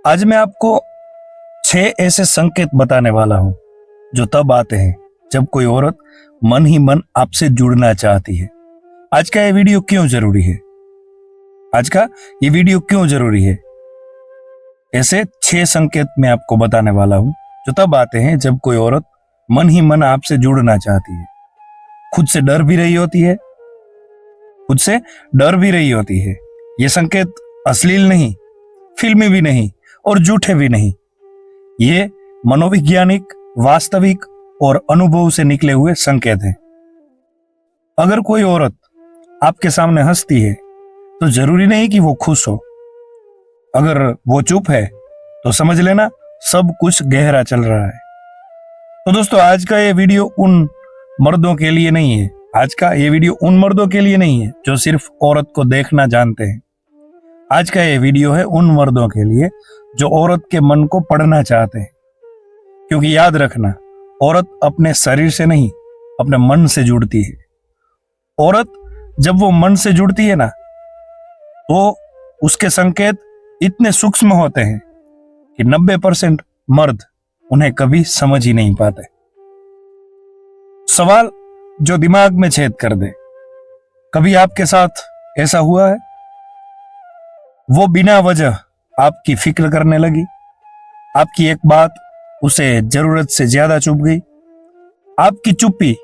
आज मैं आपको 6 ऐसे संकेत बताने वाला हूं जो तब आते हैं जब कोई औरत मन ही मन आपसे जुड़ना चाहती है। आज का ये वीडियो क्यों जरूरी है? आज का ये वीडियो क्यों जरूरी है? ऐसे 6 संकेत मैं आपको बताने वाला हूं जो तब आते हैं जब कोई औरत मन ही मन आपसे जुड़ना चाहती है, खुद से डर भी रही होती है, खुद से डर भी रही होती है। ये संकेत अश्लील नहीं, फिल्मी भी नहीं और झूठे भी नहीं। ये मनोवैज्ञानिक, वास्तविक और अनुभव से निकले हुए संकेत हैं। अगर कोई औरत आपके सामने हंसती है तो जरूरी नहीं कि वो खुश हो। अगर वो चुप है तो समझ लेना सब कुछ गहरा चल रहा है। तो दोस्तों, आज का ये वीडियो उन मर्दों के लिए नहीं है। आज का ये वीडियो उन मर्दों के लिए नहीं है जो सिर्फ औरत को देखना जानते हैं। आज का ये वीडियो है उन मर्दों के लिए जो औरत के मन को पढ़ना चाहते हैं। क्योंकि याद रखना, औरत अपने शरीर से नहीं, अपने मन से जुड़ती है। औरत जब वो मन से जुड़ती है ना, तो उसके संकेत इतने सूक्ष्म होते हैं कि 90% मर्द उन्हें कभी समझ ही नहीं पाते। सवाल जो दिमाग में छेद कर दे, कभी आपके साथ ऐसा हुआ है? वो बिना वजह आपकी फिक्र करने लगी, आपकी एक बात उसे जरूरत से ज्यादा चुभ गई, आपकी चुप्पी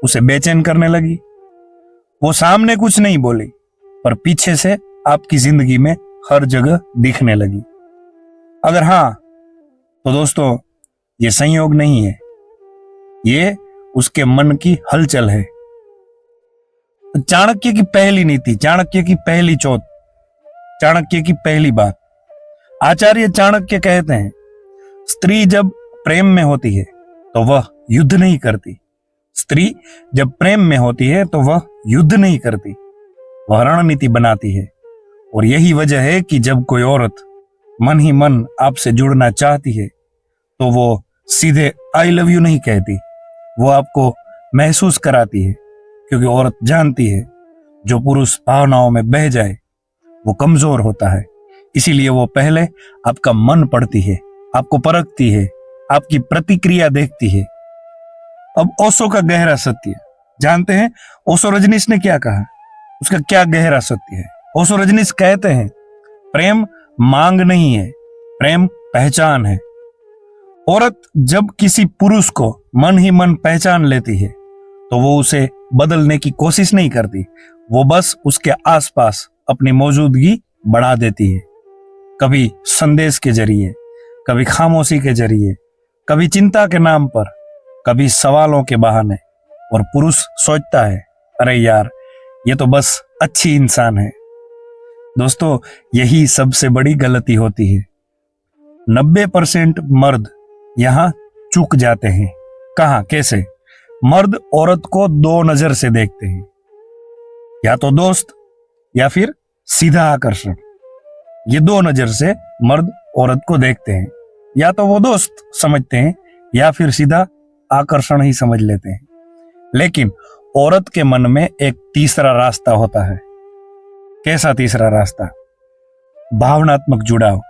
उसे बेचैन करने लगी। वो सामने कुछ नहीं बोली पर पीछे से आपकी जिंदगी में हर जगह दिखने लगी। अगर हाँ, तो दोस्तों ये संयोग नहीं है, ये उसके मन की हलचल है। चाणक्य की पहली नीति, चाणक्य की पहली चौथ, चाणक्य की पहली बात। आचार्य चाणक्य कहते हैं, स्त्री जब प्रेम में होती है तो वह युद्ध नहीं करती। स्त्री जब प्रेम में होती है तो वह युद्ध नहीं करती, वह रणनीति बनाती है। और यही वजह है कि जब कोई औरत मन ही मन आपसे जुड़ना चाहती है तो वो सीधे आई लव यू नहीं कहती, वो आपको महसूस कराती है। क्योंकि औरत जानती है जो पुरुष भावनाओं में बह जाए वो कमजोर होता है। इसीलिए वो पहले आपका मन पढ़ती है, आपको परखती है, आपकी प्रतिक्रिया देखती है। अब ओशो का गहरा सत्य जानते हैं? ओशो रजनीश ने क्या कहा, उसका क्या गहरा सत्य है? ओशो रजनीश कहते हैं, प्रेम मांग नहीं है, प्रेम पहचान है। औरत जब किसी पुरुष को मन ही मन पहचान लेती है तो वो उसे बदलने की कोशिश नहीं करती, वो बस उसके आसपास अपनी मौजूदगी बढ़ा देती है। कभी संदेश के जरिए, कभी खामोशी के जरिए, कभी चिंता के नाम पर, कभी सवालों के बहाने। और पुरुष सोचता है, अरे यार ये तो बस अच्छी इंसान है। दोस्तों, यही सबसे बड़ी गलती होती है। 90% मर्द यहां चूक जाते हैं। कहां, कैसे? मर्द औरत को 2 नजर से देखते हैं, या तो दोस्त या फिर सीधा आकर्षण। ये 2 नजर से मर्द औरत को देखते हैं, या तो वो दोस्त समझते हैं या फिर सीधा आकर्षण ही समझ लेते हैं। लेकिन औरत के मन में एक तीसरा रास्ता होता है। कैसा तीसरा रास्ता? भावनात्मक जुड़ाव।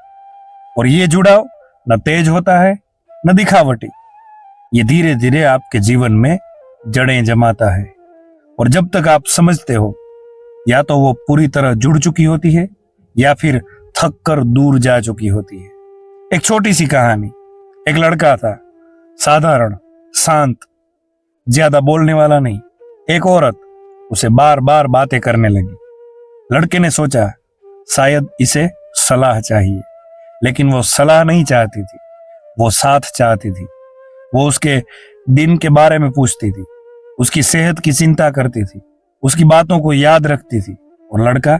और ये जुड़ाव न तेज होता है न दिखावटी, ये धीरे धीरे आपके जीवन में जड़ें जमाता है। और जब तक आप समझते हो या तो वो पूरी तरह जुड़ चुकी होती है या फिर थक कर दूर जा चुकी होती है। एक छोटी सी कहानी। एक लड़का था, साधारण, शांत, ज्यादा बोलने वाला नहीं। एक औरत उसे बार बार बातें करने लगी। लड़के ने सोचा शायद इसे सलाह चाहिए, लेकिन वो सलाह नहीं चाहती थी, वो साथ चाहती थी। वो उसके दिन के बारे में पूछती थी, उसकी सेहत की चिंता करती थी, उसकी बातों को याद रखती थी। और लड़का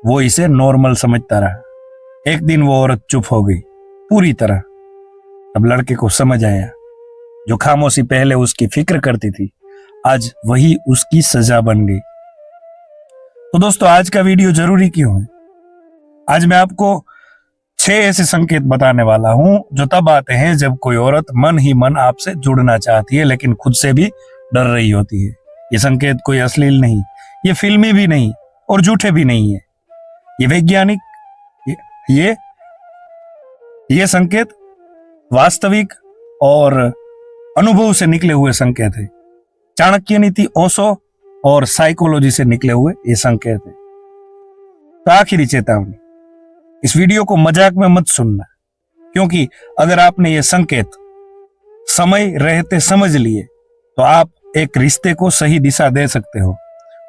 वो इसे नॉर्मल समझता रहा। एक दिन वो औरत चुप हो गई पूरी तरह। अब लड़के को समझ आया, जो खामोशी पहले उसकी फिक्र करती थी आज वही उसकी सजा बन गई। तो दोस्तों, आज का वीडियो जरूरी क्यों है? आज मैं आपको 6 ऐसे संकेत बताने वाला हूं जो तब आते हैं जब कोई औरत मन ही मन आपसे जुड़ना चाहती है लेकिन खुद से भी डर रही होती है। ये संकेत कोई अश्लील नहीं, ये फिल्मी भी नहीं और झूठे भी नहीं है। ये वैज्ञानिक, ये ये संकेत वास्तविक और अनुभव से निकले हुए संकेत है। चाणक्य नीति, ओशो और साइकोलॉजी से निकले हुए ये संकेत है। तो आखिरी चेतावनी, इस वीडियो को मजाक में मत सुनना, क्योंकि अगर आपने ये संकेत समय रहते समझ लिए तो आप एक रिश्ते को सही दिशा दे सकते हो,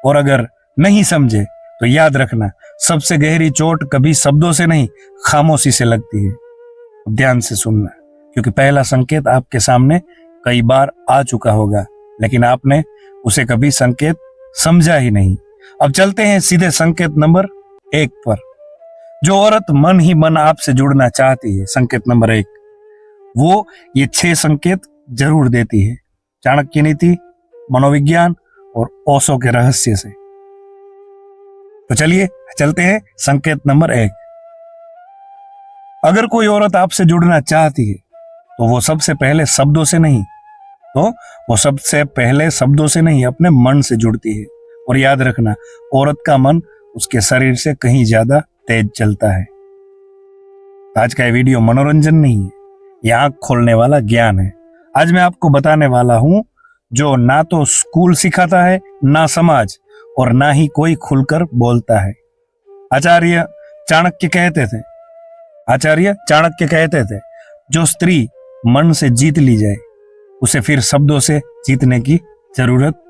और अगर नहीं समझे तो याद रखना, सबसे गहरी चोट कभी शब्दों से नहीं, खामोशी से लगती है। ध्यान से सुनना, क्योंकि पहला संकेत आपके सामने कई बार आ चुका होगा, लेकिन आपने उसे कभी संकेत समझा ही नहीं। अब चलते हैं सीधे संकेत नंबर 1 पर। जो औरत मन ही मन आपसे जुड़ना चाहती है, संकेत नंबर 1, वो ये 6 संकेत जरूर देती है, चाणक्य नीति, मनोविज्ञान और ओशो के रहस्य से। तो चलिए चलते हैं संकेत नंबर 1। अगर कोई औरत आपसे जुड़ना चाहती है तो वो सबसे पहले शब्दों से नहीं अपने मन से जुड़ती है। और याद रखना, औरत का मन उसके शरीर से कहीं ज्यादा तेज चलता है। आज का ये वीडियो मनोरंजन नहीं है, ये आंख खोलने वाला ज्ञान है। आज मैं आपको बताने वाला हूं जो ना तो स्कूल सिखाता है, ना समाज, और ना ही कोई खुलकर बोलता है। आचार्य चाणक्य कहते थे, जो स्त्री मन से जीत ली जाए उसे फिर शब्दों से जीतने की जरूरत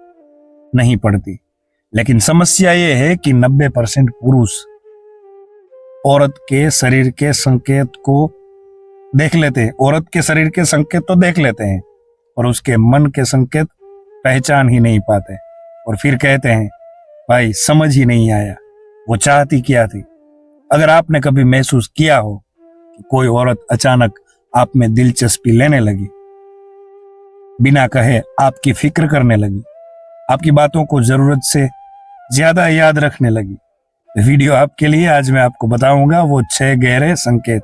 नहीं पड़ती। लेकिन समस्या यह है कि 90% पुरुष औरत के शरीर के संकेत को देख लेते हैं, तो देख लेते हैं और उसके मन के संकेत पहचान ही नहीं पाते, और फिर कहते हैं भाई समझ ही नहीं आया, वो चाहती क्या थी। अगर आपने कभी महसूस किया हो कि कोई औरत अचानक आप में दिलचस्पी लेने लगी, बिना कहे आपकी फिक्र करने लगी, आपकी बातों को जरूरत से ज्यादा याद रखने लगी, वीडियो आपके लिए। आज मैं आपको बताऊंगा वो 6 गहरे संकेत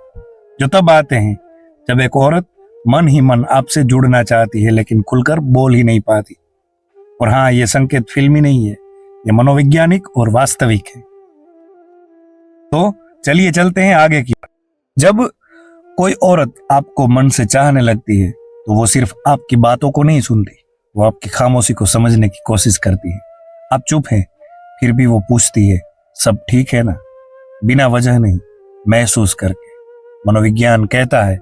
जो तब आते हैं जब एक औरत मन ही मन आपसे जुड़ना चाहती है, लेकिन खुलकर बोल ही नहीं पाती। और हाँ, ये संकेत फिल्मी नहीं है, ये मनोवैज्ञानिक और वास्तविक है। तो चलिए चलते हैं आगे की। जब कोई औरत आपको मन से चाहने लगती है तो वो सिर्फ आपकी बातों को नहीं सुनती, वो आपकी खामोशी को समझने की कोशिश करती है। आप चुप हैं, फिर भी वो पूछती है सब ठीक है ना, बिना वजह नहीं, महसूस करके। मनोविज्ञान कहता है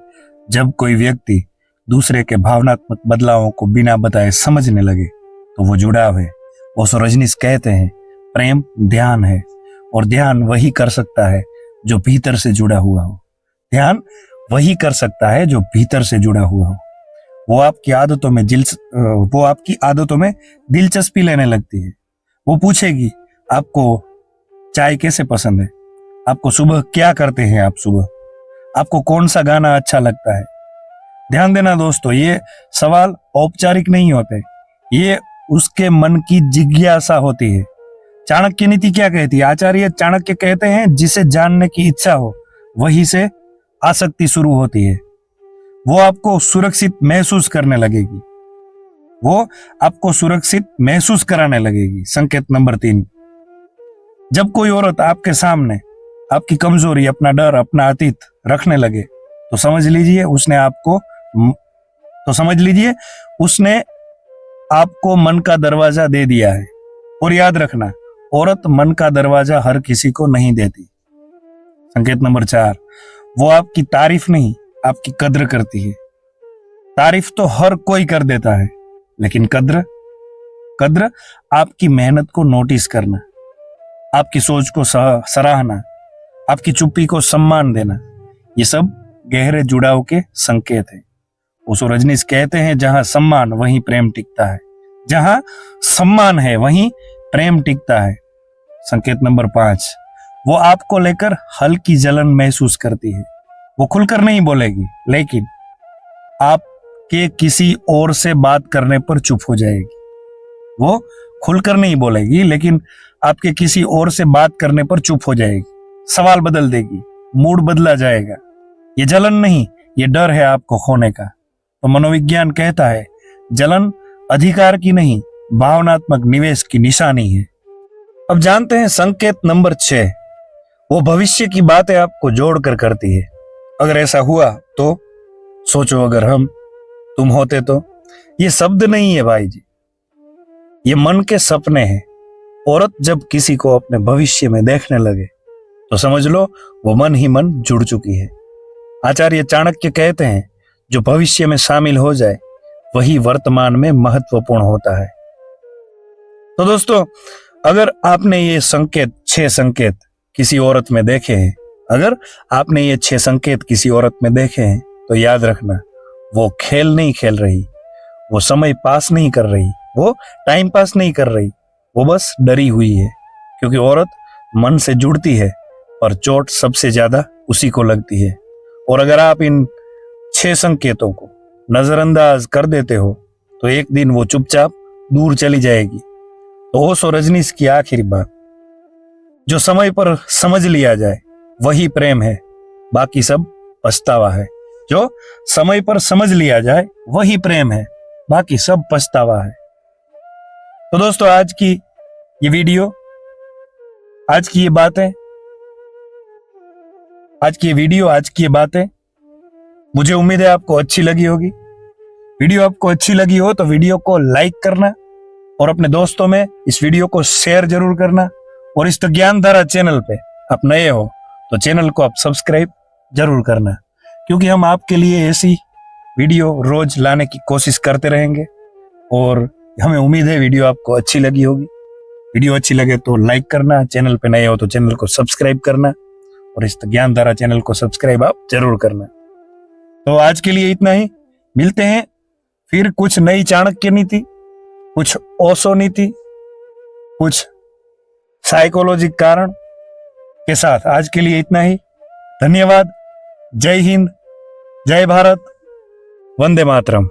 जब कोई व्यक्ति दूसरे के भावनात्मक बदलावों को बिना बताए समझने लगे तो वो जुड़ाव है। ओशो रजनीश कहते हैं प्रेम ध्यान है, और ध्यान वही कर सकता है जो भीतर से जुड़ा हुआ हो। वो आपकी आदतों में दिलचस्पी लेने लगती है। वो पूछेगी आपको चाय कैसे पसंद है, आपको सुबह क्या करते हैं आप सुबह, आपको कौन सा गाना अच्छा लगता है। ध्यान देना दोस्तों, ये सवाल औपचारिक नहीं होते, ये उसके मन की जिज्ञासा होती है। चाणक्य नीति क्या कहती है? आचार्य चाणक्य कहते हैं जिसे जानने की इच्छा हो वहीं से आसक्ति शुरू होती है। वो आपको सुरक्षित महसूस कराने लगेगी। संकेत नंबर 3, जब कोई औरत आपके सामने आपकी कमजोरी, अपना डर, अपना अतीत रखने लगे तो समझ लीजिए उसने आपको मन का दरवाजा दे दिया है। और याद रखना, औरत मन का दरवाजा हर किसी को नहीं देती। संकेत नंबर 4, वो आपकी तारीफ नहीं, आपकी कद्र करती है। तारीफ तो हर कोई कर देता है, लेकिन कद्र आपकी मेहनत को नोटिस करना, आपकी सोच को सराहना, आपकी चुप्पी को सम्मान देना, ये सब गहरे जुड़ाव के संकेत है। ओशो रजनीश कहते हैं जहां सम्मान वहीं प्रेम टिकता है। संकेत नंबर 5, वो आपको लेकर हल्की जलन महसूस करती है। वो खुलकर नहीं बोलेगी, लेकिन आपके किसी और से बात करने पर चुप हो जाएगी। सवाल बदल देगी, मूड बदला जाएगा। ये जलन नहीं, ये डर है आपको खोने का। तो मनोविज्ञान कहता है जलन अधिकार की नहीं, भावनात्मक निवेश की निशानी है। अब जानते हैं संकेत नंबर 6, वो भविष्य की बातें आपको जोड़कर करती है। अगर ऐसा हुआ तो सोचो अगर हम तुम होते तो। ये शब्द नहीं है भाई जी, ये मन के सपने हैं। औरत जब किसी को अपने भविष्य में देखने लगे तो समझ लो वो मन ही मन जुड़ चुकी है। आचार्य चाणक्य कहते हैं जो भविष्य में शामिल हो जाए वही वर्तमान में महत्वपूर्ण होता है। तो दोस्तों, अगर आपने ये संकेत 6 संकेत किसी औरत में देखे हैं, अगर आपने ये 6 संकेत किसी औरत में देखे हैं तो याद रखना, वो खेल नहीं खेल रही, वो समय पास नहीं कर रही, वो टाइम पास नहीं कर रही, वो बस डरी हुई है। क्योंकि औरत मन से जुड़ती है और चोट सबसे ज्यादा उसी को लगती है। और अगर आप इन 6 संकेतों को नजरअंदाज कर देते हो तो एक दिन वो चुपचाप दूर चली जाएगी। तो ओशो रजनीश की आखिरी बात, जो समय पर समझ लिया जाए वही प्रेम है, बाकी सब पछतावा है। जो समय पर समझ लिया जाए वही प्रेम है, बाकी सब पछतावा है। तो दोस्तों, आज की ये वीडियो, आज की ये बातें, आज की ये वीडियो, आज की ये बातें मुझे उम्मीद है आपको अच्छी लगी होगी। वीडियो आपको अच्छी लगी हो तो वीडियो को लाइक करना और अपने दोस्तों में इस वीडियो को शेयर जरूर करना। और इस ज्ञानधारा चैनल पे आप नए हो तो चैनल को आप सब्सक्राइब जरूर करना, क्योंकि हम आपके लिए ऐसी वीडियो रोज लाने की कोशिश करते रहेंगे। और हमें उम्मीद है वीडियो आपको अच्छी लगी होगी। वीडियो अच्छी लगे तो लाइक करना, चैनल पे नए हो तो चैनल को सब्सक्राइब करना और इस ज्ञानधारा चैनल को सब्सक्राइब आप जरूर करना। तो आज के लिए इतना ही, मिलते हैं फिर कुछ नई चाणक्य नीति, कुछ ओशो नीति, कुछ साइकोलॉजी कारण के साथ। आज के लिए इतना ही, धन्यवाद। जय हिंद, जय भारत, वंदे मातरम।